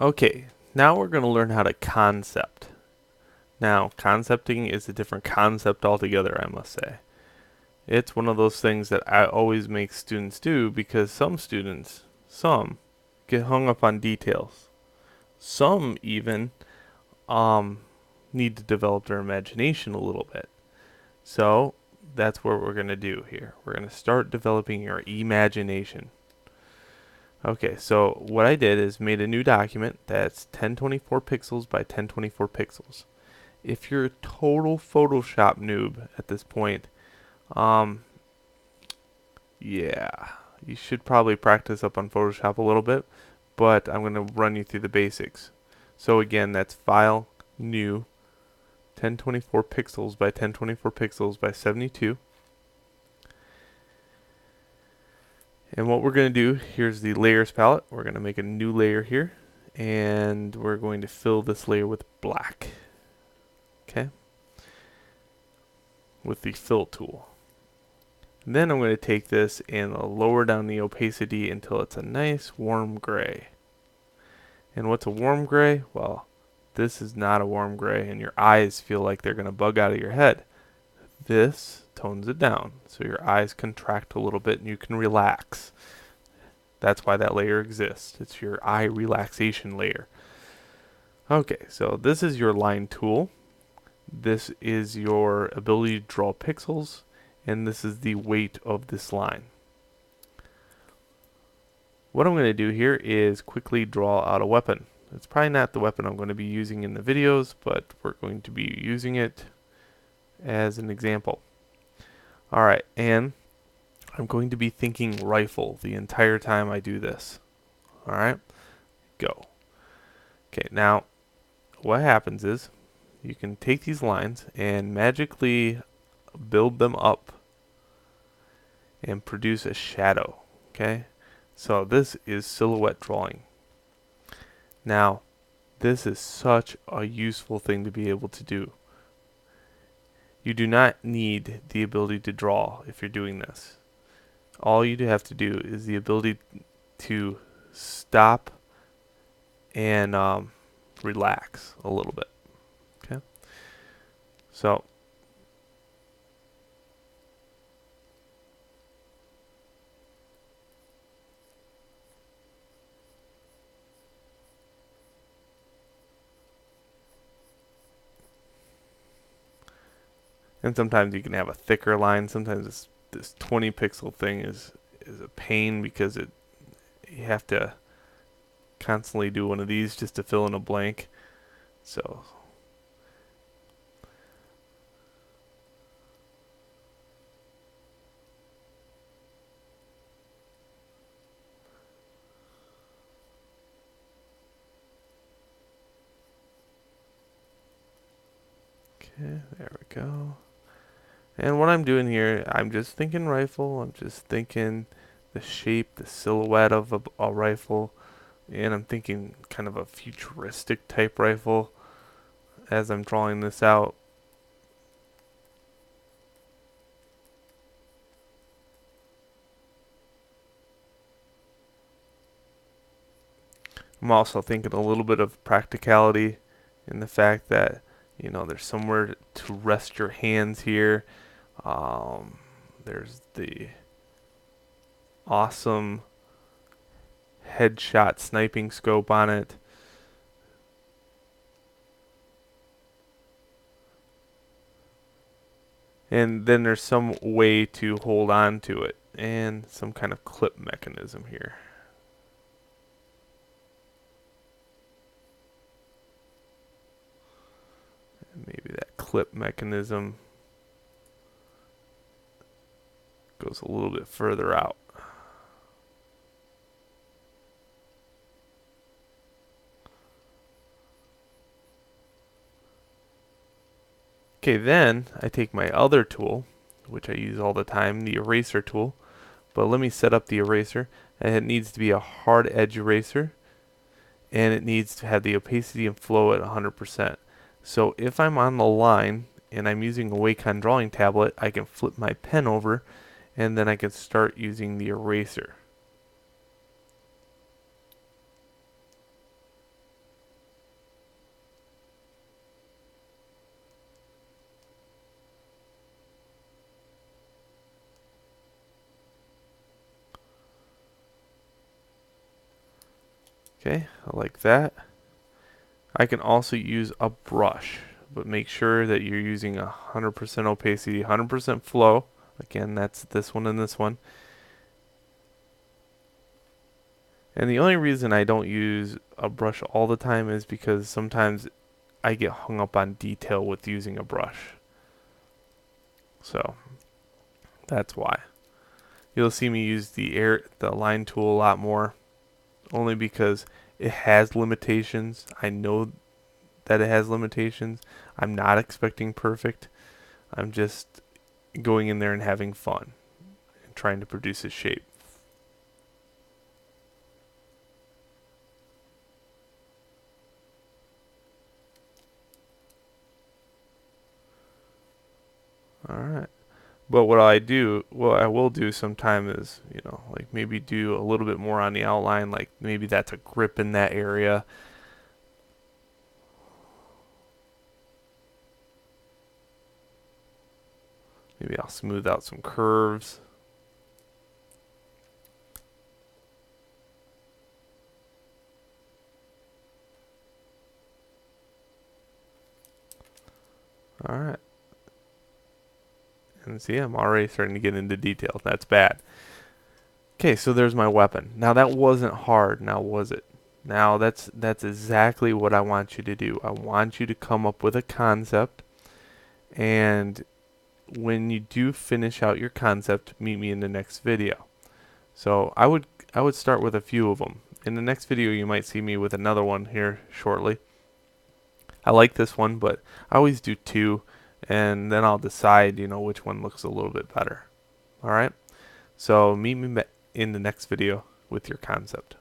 Okay, now we're going to learn how to concept. Now, concepting is a different concept altogether, I must say. It's one of those things that I always make students do because some get hung up on details. Some even um, need to develop their imagination a little bit. So that's what we're going to do here. We're going to start developing your imagination. Okay, so what I did is made a new document that's 1024 pixels by 1024 pixels. If you're a total Photoshop noob at this point, um, yeah, you should probably practice up on Photoshop a little bit, but I'm going to run you through the basics. So again, that's File, New, 1024 pixels by 1024 pixels by 72. And what we're going to do, here's the layers palette. We're going to make a new layer here, and we're going to fill this layer with black, okay, with the fill tool. And then I'm going to take this and lower down the opacity until it's a nice warm gray. And what's a warm gray? Well, this is not a warm gray, and your eyes feel like they're going to bug out of your head. This tones it down, so your eyes contract a little bit and you can relax. That's why that layer exists. It's your eye relaxation layer. Okay, so this is your line tool. This is your ability to draw pixels, and this is the weight of this line. What I'm going to do here is quickly draw out a weapon. It's probably not the weapon I'm going to be using in the videos, but we're going to be using it as an example. Alright, and I'm going to be thinking rifle the entire time I do this. Alright, go. Okay, now what happens is you can take these lines and magically build them up and produce a shadow. Okay, so this is silhouette drawing. Now, this is such a useful thing to be able to do. You do not need the ability to draw if you're doing this. All you have to do is the ability to stop and relax a little bit. Okay, so and sometimes you can have a thicker line. Sometimes this 20 pixel thing is a pain because you have to constantly do one of these just to fill in a blank. So okay, there we go. And what I'm doing here, I'm just thinking rifle. I'm just thinking the shape, the silhouette of a rifle, and I'm thinking kind of a futuristic type rifle as I'm drawing this out. I'm also thinking a little bit of practicality in the fact that, you know, there's somewhere to rest your hands here. There's the awesome headshot sniping scope on it. And then there's some way to hold on to it and some kind of clip mechanism here. And maybe that clip mechanism goes a little bit further out. Okay, then I take my other tool, which I use all the time, the eraser tool. But let me set up the eraser, and it needs to be a hard edge eraser, and it needs to have the opacity and flow at 100%. So if I'm on the line and I'm using a Wacom drawing tablet, I can flip my pen over, and then I can start using the eraser. Okay, I like that. I can also use a brush, but make sure that you're using 100% opacity, 100% flow. Again, that's this one and this one. And the only reason I don't use a brush all the time is because sometimes I get hung up on detail with using a brush. So that's why. You'll see me use the line tool a lot more, only because it has limitations. I know that it has limitations. I'm not expecting perfect. I'm just going in there and having fun and trying to produce a shape. Alright. But what I will do sometime is, like maybe do a little bit more on the outline, like maybe that's a grip in that area. Maybe I'll smooth out some curves. Alright. And see, I'm already starting to get into detail. That's bad. Okay, so there's my weapon. Now that wasn't hard, now was it? Now that's exactly what I want you to do. I want you to come up with a concept, and when you do finish out your concept, meet me in the next video. So I would start with a few of them. In the next video you might see me with another one here shortly. I like this one, but I always do two, and then I'll decide, which one looks a little bit better. Alright? So meet me in the next video with your concept.